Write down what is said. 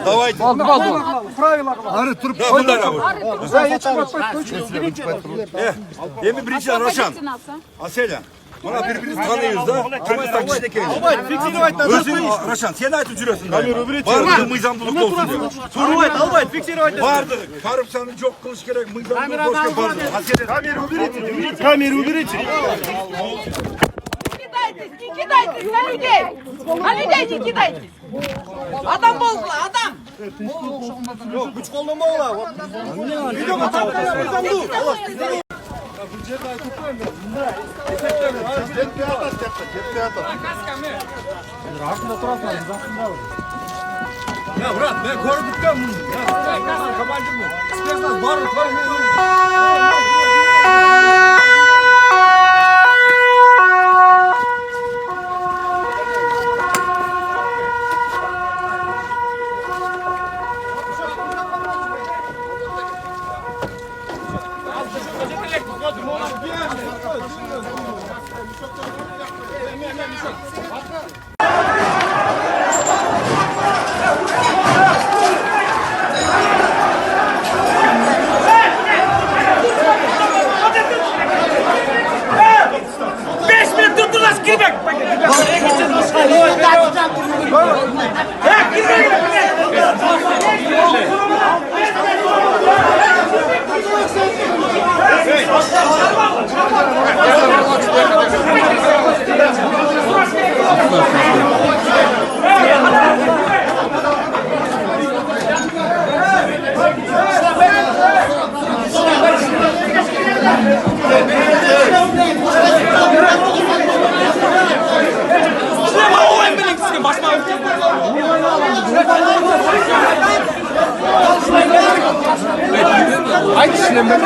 Давайте. Arı turp. Demi birinci Roşan. Asela. Buna birbirinizi tanıyoruz da. Türkmenistan kişide geliyor. Özün Roşan. Sen ayet uçuruyorsun. Vardır mıyzamlılık olsun diyor. Vardır. Korupsiyonun çok kılıç gerek mıyzamlılık olsun vardır. Asela. Kameru bir için. Кидайте, на людей! На людей не кидайте! Адам bozla, adam! Yok, güç kollama ola. Video mu çağırıyorsun? Ya Murat, ben korkuttum bunu. Ya kapancım mı? İstersen varlık var mı? Hangisine ben?